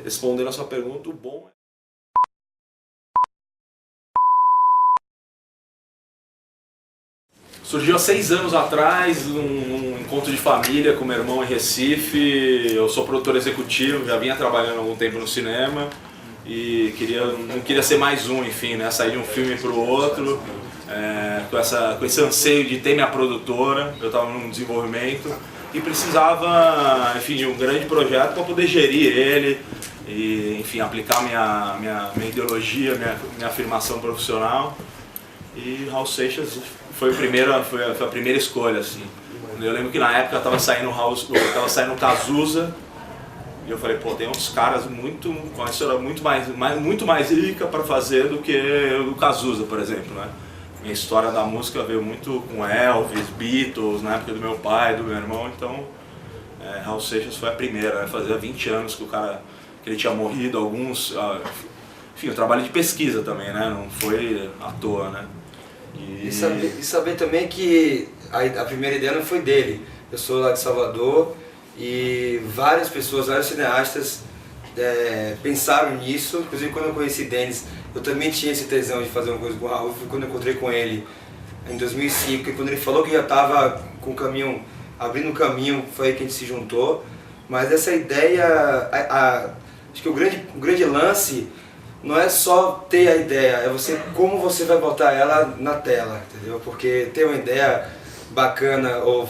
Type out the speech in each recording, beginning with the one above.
respondendo a sua pergunta, o bom é... Surgiu há 6 anos atrás, num encontro de família com meu irmão em Recife. Eu sou produtor executivo, já vinha trabalhando há algum tempo no cinema e não queria ser mais um, enfim, né? Sair de um filme para o outro, com esse anseio de ter minha produtora. Eu estava num desenvolvimento e precisava, enfim, de um grande projeto para poder gerir ele e, enfim, aplicar minha ideologia, minha afirmação profissional. E Raul Seixas foi a primeira escolha, assim. Eu lembro que na época estava saindo o Cazuza e eu falei, pô, tem uns caras com uma história muito mais rica para fazer do que o Cazuza, por exemplo, né? Minha história da música veio muito com Elvis, Beatles, na época do meu pai, do meu irmão, então Raul Seixas foi a primeira, né? Fazia 20 anos que ele tinha morrido, enfim, o trabalho de pesquisa também, né? Não foi à toa, né? E saber também que a primeira ideia não foi dele. Eu sou lá de Salvador e várias pessoas, vários cineastas pensaram nisso. Inclusive quando eu conheci Denis, eu também tinha esse tesão de fazer uma coisa com o Raul. Foi quando eu encontrei com ele em 2005, e quando ele falou que já estava com o caminho, abrindo o caminho, foi aí que a gente se juntou. Mas essa ideia, acho que o grande lance não é só ter a ideia, é como você vai botar ela na tela, entendeu? Porque ter uma ideia bacana ou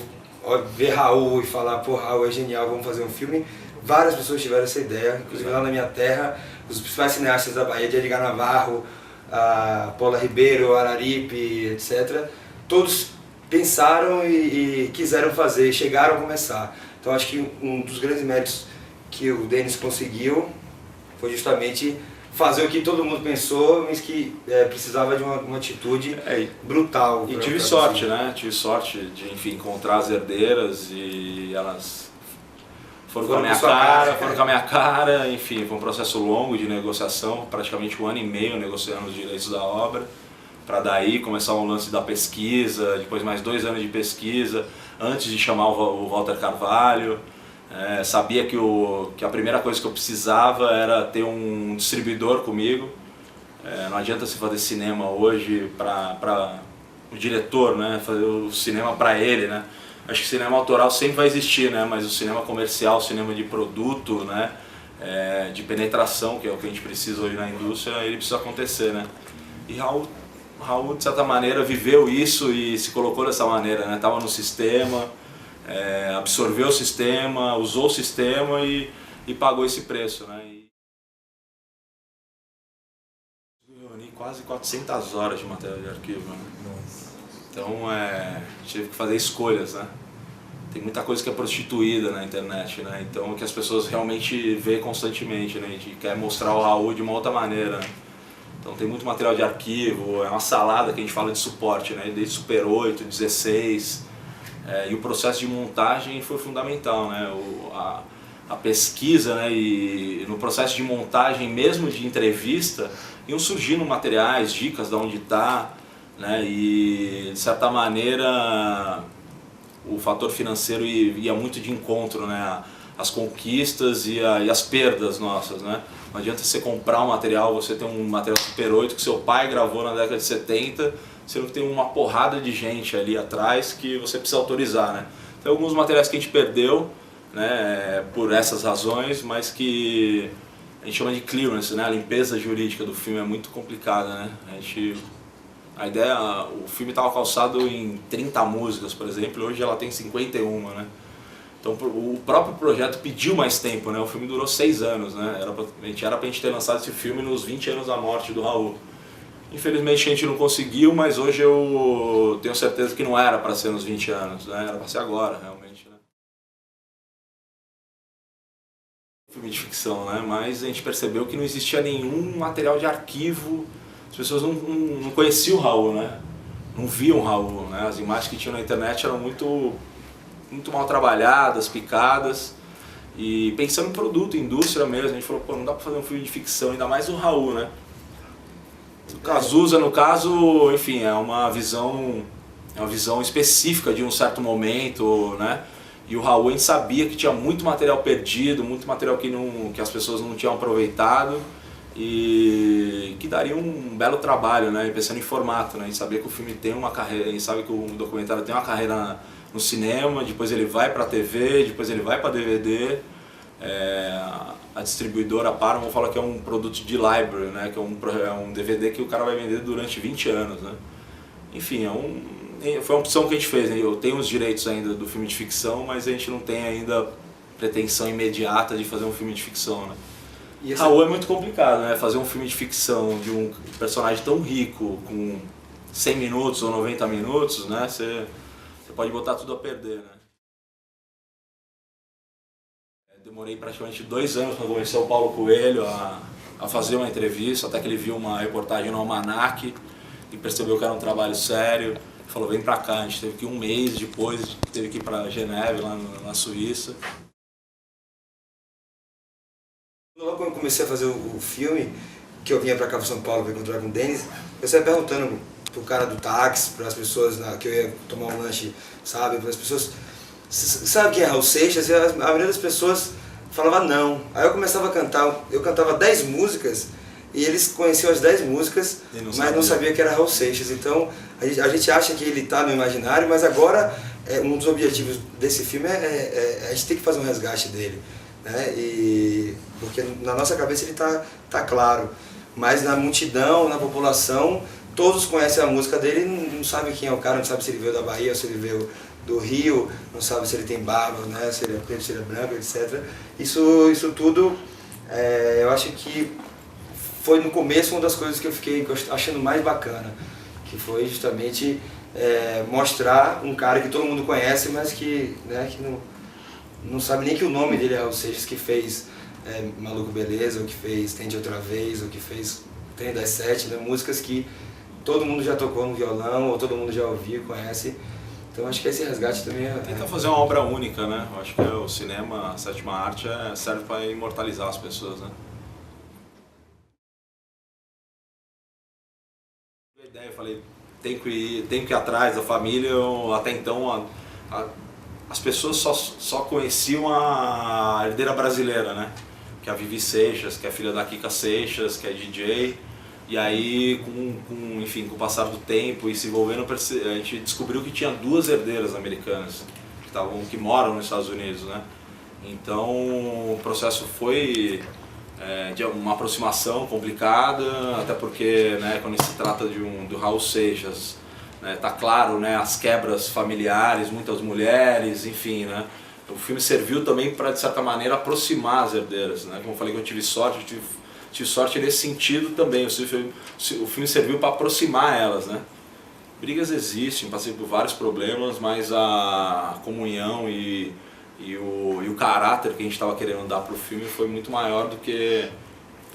ver Raul e falar, pô, Raul é genial, vamos fazer um filme. Várias pessoas tiveram essa ideia, inclusive lá na minha terra, os principais cineastas da Bahia, de Edgar Navarro, a Paula Ribeiro, Araripe, etc. Todos pensaram e quiseram fazer, chegaram a começar. Então acho que um dos grandes méritos que o Denis conseguiu foi justamente fazer o que todo mundo pensou, mas que precisava de uma atitude brutal. E tive sorte, né? Tive sorte de, enfim, encontrar as herdeiras e elas foram com a minha cara, enfim, foi um processo longo de negociação, praticamente 1 ano e meio negociando os direitos da obra, para daí começar um lance da pesquisa, depois mais 2 anos de pesquisa, antes de chamar o Walter Carvalho. Sabia que a primeira coisa que eu precisava era ter um distribuidor comigo. Não adianta você fazer cinema hoje para o diretor, né? Fazer o cinema para ele, né? Acho que o cinema autoral sempre vai existir, né? Mas o cinema comercial, o cinema de produto, né? De penetração, que é o que a gente precisa hoje na indústria, ele precisa acontecer, né? E Raul, de certa maneira, viveu isso e se colocou dessa maneira, né? Estava no sistema, absorveu o sistema, usou o sistema e pagou esse preço, né? Eu reuni quase 400 horas de material de arquivo, né? Então tive que fazer escolhas, né? Tem muita coisa que é prostituída na internet, né? Então que as pessoas realmente vê constantemente, né? A gente quer mostrar o Raul de uma outra maneira, né? Então tem muito material de arquivo, é uma salada que a gente fala de suporte, né? Desde Super 8, 16... e o processo de montagem foi fundamental, né? A pesquisa, né? E no processo de montagem, mesmo de entrevista, iam surgindo materiais, dicas de onde está, né? E de certa maneira o fator financeiro ia muito de encontro, né? As conquistas e as perdas nossas, né? Não adianta você comprar um material, você tem um material Super 8 que seu pai gravou na década de 70, sendo que tem uma porrada de gente ali atrás que você precisa autorizar, né? Tem alguns materiais que a gente perdeu, né, por essas razões, mas que a gente chama de clearance, né? A limpeza jurídica do filme é muito complicada, né? O filme estava calçado em 30 músicas, por exemplo, e hoje ela tem 51, né? Então o próprio projeto pediu mais tempo, né? O filme durou 6 anos, né? Era pra gente ter lançado esse filme nos 20 anos da morte do Raul. Infelizmente a gente não conseguiu, mas hoje eu tenho certeza que não era para ser nos 20 anos, né? Era para ser agora, realmente, né? Filme de ficção, né? Mas a gente percebeu que não existia nenhum material de arquivo, as pessoas não conheciam o Raul, né? Não viam o Raul, né? As imagens que tinham na internet eram muito mal trabalhadas, picadas. E pensando em produto, indústria mesmo, a gente falou, pô, não dá para fazer um filme de ficção, ainda mais o Raul, né? O Cazuza, no caso, enfim, é uma visão específica de um certo momento, né? E o Raul, a gente sabia que tinha muito material perdido, muito material que as pessoas não tinham aproveitado e que daria um belo trabalho, né? Pensando em formato, né? A gente sabia que o filme tem uma carreira, a gente sabe que o documentário tem uma carreira no cinema, depois ele vai para a TV, depois ele vai para DVD. A distribuidora Paramount fala que é um produto de library, né? Que é um DVD que o cara vai vender durante 20 anos, né? Enfim, foi uma opção que a gente fez, né? Eu tenho os direitos ainda do filme de ficção, mas a gente não tem ainda pretensão imediata de fazer um filme de ficção, né? Raul é muito complicado, né? Fazer um filme de ficção de um personagem tão rico, com 100 minutos ou 90 minutos, né? Você pode botar tudo a perder, né? Demorei praticamente 2 anos para convencer o Paulo Coelho a fazer uma entrevista, até que ele viu uma reportagem no Almanac e percebeu que era um trabalho sério. Ele falou, vem pra cá. A gente teve que ir 1 mês depois, a gente teve que ir pra Geneve, lá na Suíça. Logo quando eu comecei a fazer o filme, que eu vinha pra cá pra São Paulo para encontrar com o Denis, eu saía perguntando pro cara do táxi, pras pessoas que eu ia tomar um lanche, sabe? Para as pessoas, sabe quem é Raul Seixas? E a maioria das pessoas falava não. Aí eu começava a cantar, eu cantava 10 músicas e eles conheciam as 10 músicas, mas não sabia que era Raul Seixas. Então a gente acha que ele está no imaginário, mas agora um dos objetivos desse filme a gente tem que fazer um resgate dele, né? Porque na nossa cabeça ele tá claro, mas na multidão, na população, todos conhecem a música dele e não sabem quem é o cara, não sabe se ele veio da Bahia ou se ele veio do Rio, não sabe se ele tem barba, né? Se ele é preto, se ele é branco, etc. Isso tudo, eu acho que foi no começo uma das coisas que eu fiquei achando mais bacana, que foi justamente mostrar um cara que todo mundo conhece, mas que não sabe nem que o nome dele é Raul Seixas, que fez Maluco Beleza, ou que fez Tente Outra Vez, ou que fez Trem das Sete, né? Músicas que todo mundo já tocou no violão, ou todo mundo já ouviu, conhece. Então acho que esse resgate também Tenta fazer uma obra única, né? Eu acho que o cinema, a sétima arte, serve para imortalizar as pessoas, né? A ideia, eu falei, tenho que ir atrás da família. Até então as pessoas só conheciam a herdeira brasileira, né? Que é a Vivi Seixas, que é filha da Kika Seixas, que é DJ. E aí, enfim, com o passar do tempo e se envolvendo, a gente descobriu que tinha 2 herdeiras americanas que moram nos Estados Unidos, né? Então o processo foi de uma aproximação complicada, até porque, né, quando se trata do Raul Seixas, né, tá claro, né, as quebras familiares, muitas mulheres, enfim, né? O filme serviu também para, de certa maneira, aproximar as herdeiras, né? Como eu falei que eu tive sorte nesse sentido também. O filme serviu para aproximar elas, né? Brigas existem, passei por vários problemas, mas a comunhão e o caráter que a gente estava querendo dar para o filme foi muito maior do que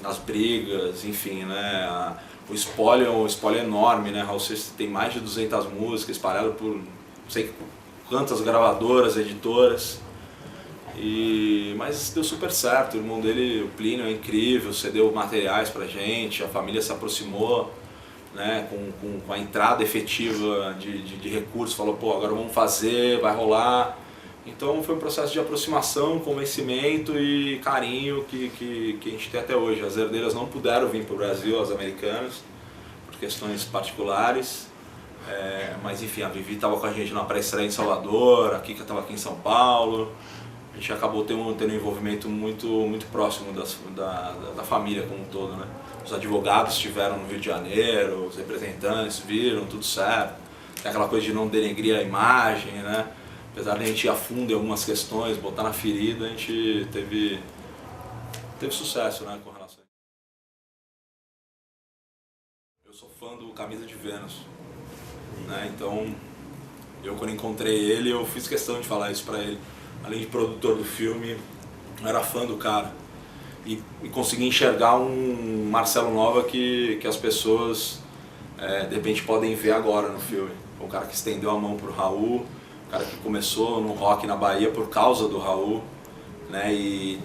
as brigas, enfim, né? O spoiler é enorme, né? Raul Seixas tem mais de 200 músicas espalhadas por não sei quantas gravadoras, editoras. Mas deu super certo, o irmão dele, o Plínio, é incrível, cedeu materiais pra gente, a família se aproximou, né, com a entrada efetiva de recursos, falou, pô, agora vamos fazer, vai rolar. Então foi um processo de aproximação, convencimento e carinho que a gente tem até hoje. As herdeiras não puderam vir para o Brasil, as americanas, por questões particulares. Mas enfim, a Vivi estava com a gente na pré-estreia em Salvador, a Kika estava aqui em São Paulo. A gente acabou tendo um envolvimento muito próximo da família como um todo, né? Os advogados estiveram no Rio de Janeiro, os representantes viram, tudo certo. Tem aquela coisa de não denegrir a imagem, né? Apesar de a gente ir a fundo em algumas questões, botar na ferida, a gente teve sucesso, né, com relação a isso. Eu sou fã do Camisa de Vênus, né? Então, quando encontrei ele, eu fiz questão de falar isso pra ele. Além de produtor do filme, eu era fã do cara. E consegui enxergar um Marcelo Nova que as pessoas, de repente, podem ver agora no filme. Um cara que estendeu a mão pro Raul, um cara que começou no rock na Bahia por causa do Raul, né? E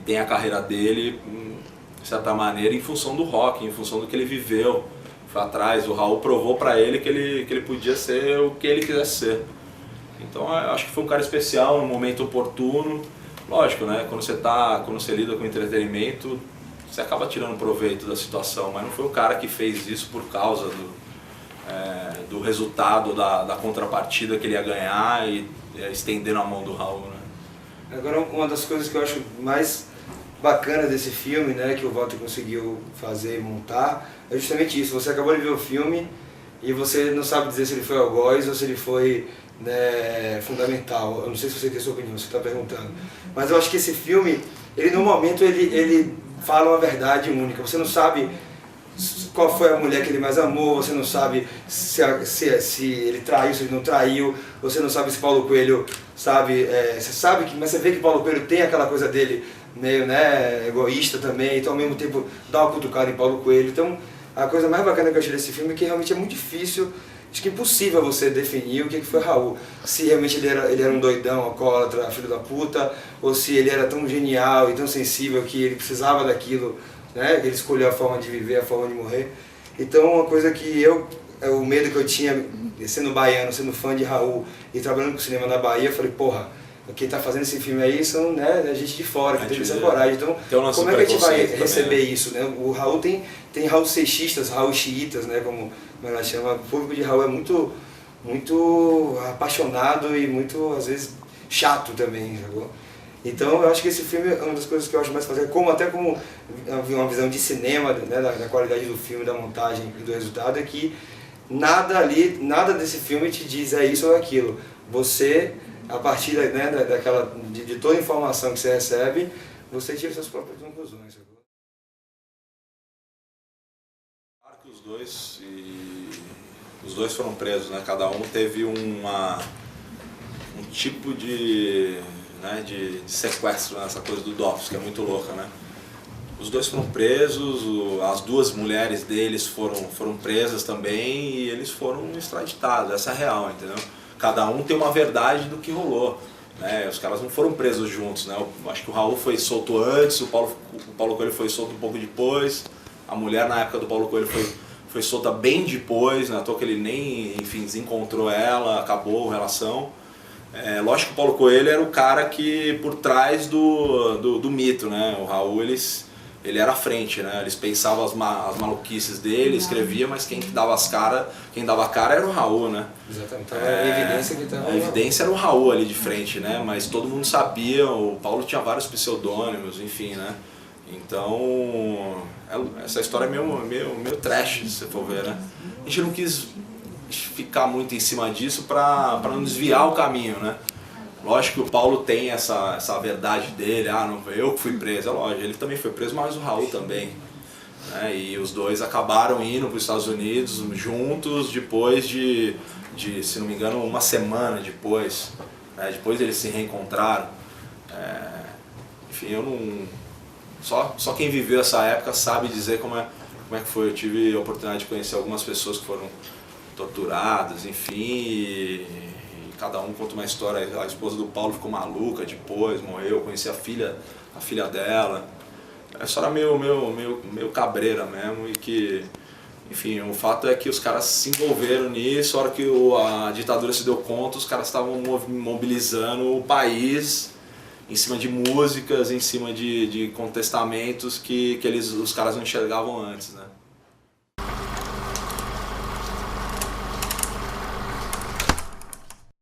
tem a carreira dele, de certa maneira, em função do rock, em função do que ele viveu. Foi atrás, o Raul provou pra ele que ele podia ser o que ele quisesse ser. Então eu acho que foi um cara especial, no momento oportuno. Lógico, né? Quando você lida com entretenimento, você acaba tirando proveito da situação, mas não foi o cara que fez isso por causa do resultado da contrapartida que ele ia ganhar e estendendo a mão do Raul, né? Agora, uma das coisas que eu acho mais bacana desse filme, né, que o Walter conseguiu fazer e montar, é justamente isso. Você acabou de ver o filme e você não sabe dizer se ele foi algoz ou se ele foi, né, fundamental. Eu não sei se você tem a sua opinião, você está perguntando. Mas eu acho que esse filme, ele no momento, ele fala uma verdade única. Você não sabe qual foi a mulher que ele mais amou, você não sabe se ele traiu, se ele não traiu, você não sabe se Paulo Coelho sabe, você sabe que, mas você vê que Paulo Coelho tem aquela coisa dele meio, né, egoísta também, então ao mesmo tempo dá uma cutucada em Paulo Coelho. Então a coisa mais bacana que eu achei desse filme é que realmente é muito difícil, acho que é impossível você definir o que foi Raul. Se realmente ele era um doidão, alcoólatra, filho da puta, ou se ele era tão genial e tão sensível que ele precisava daquilo, né? Ele escolheu a forma de viver, a forma de morrer. Então uma coisa que o medo que eu tinha, sendo baiano, sendo fã de Raul e trabalhando com cinema na Bahia, eu falei, porra, quem está fazendo esse filme aí são, né, gente de fora, que teve essa coragem. Então, como é que a gente vai receber isso, né? O Raul tem Raul seixistas, Raul xiitas, né, como ela chama. O público de Raul é muito apaixonado e muito, às vezes, chato também, sacou? Então eu acho que esse filme é uma das coisas que eu acho mais fazer, até como uma visão de cinema, né, da qualidade do filme, da montagem e do resultado, é que nada desse filme te diz isso ou aquilo. Você, a partir, né, de toda a informação que você recebe, você tira suas próprias conclusões. Claro que os dois foram presos, né? Cada um teve um tipo de sequestro, né? Essa coisa do DOPS, que é muito louca, né? Os dois foram presos, as duas mulheres deles foram presas também e eles foram extraditados, essa é a real, entendeu? Cada um tem uma verdade do que rolou, né? Os caras não foram presos juntos, né? Eu acho que o Raul foi solto antes, o Paulo Coelho foi solto um pouco depois, a mulher na época do Paulo Coelho foi solta bem depois, né? À toa que ele nem, enfim, desencontrou ela, acabou a relação. Lógico que o Paulo Coelho era o cara que, por trás do mito, né? O Raul, ele era à frente, né? Eles pensavam as maluquices dele, escrevia, mas quem dava a cara era o Raul, né? Exatamente. A evidência era o Raul ali de frente, né? Mas todo mundo sabia, o Paulo tinha vários pseudônimos, enfim, né? Então, essa história é meio trash, se você for ver, né? A gente não quis ficar muito em cima disso para não desviar o caminho, né? Lógico que o Paulo tem essa verdade dele, não foi eu que fui preso, é lógico, ele também foi preso, mas o Raul também, né? E os dois acabaram indo para os Estados Unidos juntos depois de, se não me engano, uma semana depois, né? Depois eles se reencontraram. Enfim, eu não... Só quem viveu essa época sabe dizer como é que foi. Eu tive a oportunidade de conhecer algumas pessoas que foram torturadas, enfim, e cada um conta uma história. A esposa do Paulo ficou maluca depois, morreu, eu conheci a filha dela. É uma história meio cabreira mesmo, e que, enfim, o fato é que os caras se envolveram nisso. A hora que a ditadura se deu conta, os caras estavam mobilizando o país em cima de músicas, em cima de contestamentos que os caras não enxergavam antes, né?